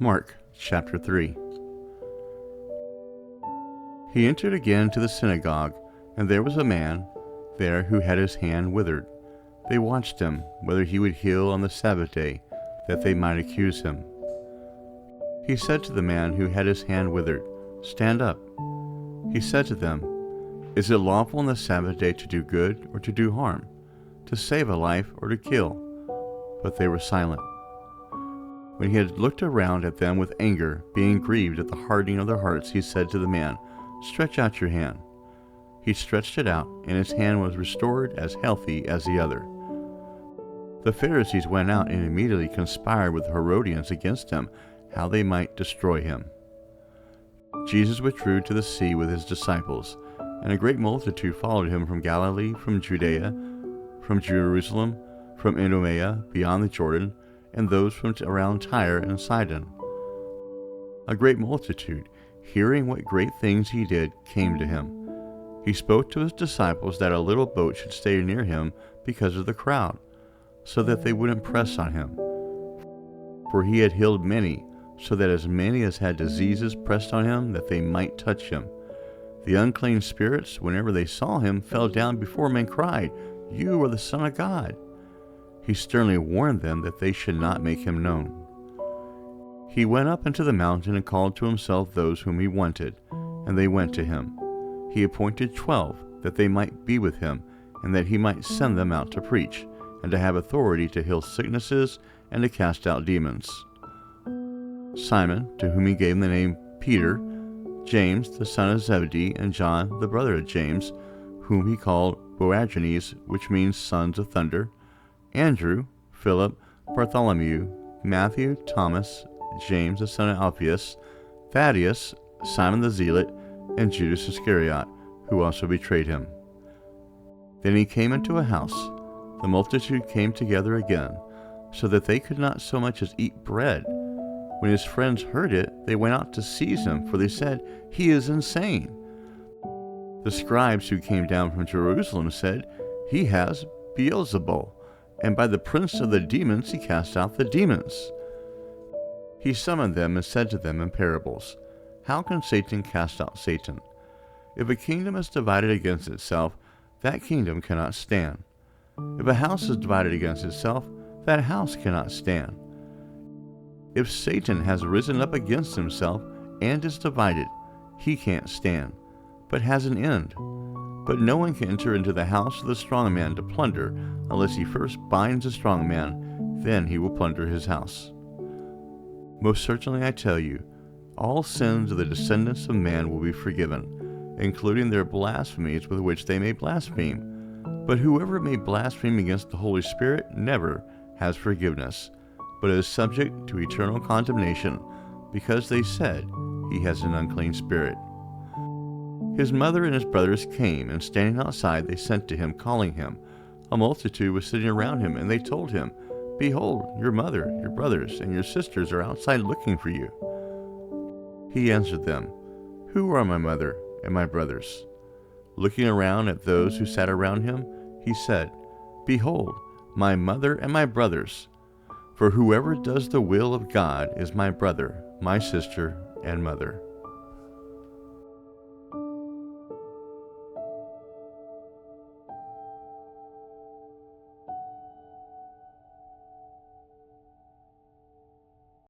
Mark chapter 3. He entered again to the synagogue, and there was a man there who had his hand withered. They watched him, whether he would heal on the Sabbath day, that they might accuse him. He said to the man who had his hand withered, "Stand up." He said to them, "Is it lawful on the Sabbath day to do good or to do harm, to save a life or to kill?" But they were silent. When he had looked around at them with anger, being grieved at the hardening of their hearts, he said to the man, "Stretch out your hand." He stretched it out, and his hand was restored as healthy as the other. The Pharisees went out and immediately conspired with the Herodians against him, how they might destroy him. Jesus withdrew to the sea with his disciples, and a great multitude followed him from Galilee, from Judea, from Jerusalem, from Idumea beyond the Jordan, and those from around Tyre and Sidon. A great multitude, hearing what great things he did, came to him. He spoke to his disciples that a little boat should stay near him because of the crowd, so that they wouldn't press on him. For he had healed many, so that as many as had diseases pressed on him that they might touch him. The unclean spirits, whenever they saw him, fell down before him and cried, "You are the Son of God." He sternly warned them that they should not make him known. He went up into the mountain and called to himself those whom he wanted, and they went to him. He appointed 12, that they might be with him, and that he might send them out to preach, and to have authority to heal sicknesses and to cast out demons. Simon, to whom he gave the name Peter, James the son of Zebedee, and John the brother of James, whom he called Boanerges, which means sons of thunder, Andrew, Philip, Bartholomew, Matthew, Thomas, James the son of Alphaeus, Thaddeus, Simon the Zealot, and Judas Iscariot, who also betrayed him. Then he came into a house. The multitude came together again, so that they could not so much as eat bread. When his friends heard it, they went out to seize him, for they said, "He is insane." The scribes who came down from Jerusalem said, "He has Beelzebul, and by the prince of the demons he cast out the demons." He summoned them and said to them in parables, "How can Satan cast out Satan? If a kingdom is divided against itself, that kingdom cannot stand. If a house is divided against itself, that house cannot stand. If Satan has risen up against himself and is divided, he can't stand, but has an end. But no one can enter into the house of the strong man to plunder, unless he first binds the strong man, then he will plunder his house. Most certainly I tell you, all sins of the descendants of man will be forgiven, including their blasphemies with which they may blaspheme. But whoever may blaspheme against the Holy Spirit never has forgiveness, but is subject to eternal condemnation, because they said he has an unclean spirit. His mother and his brothers came, and standing outside they sent to him, calling him. A multitude was sitting around him, and they told him, "Behold, your mother, your brothers, and your sisters are outside looking for you." He answered them, "Who are my mother and my brothers?" Looking around at those who sat around him, he said, "Behold, my mother and my brothers. For whoever does the will of God is my brother, my sister, and mother."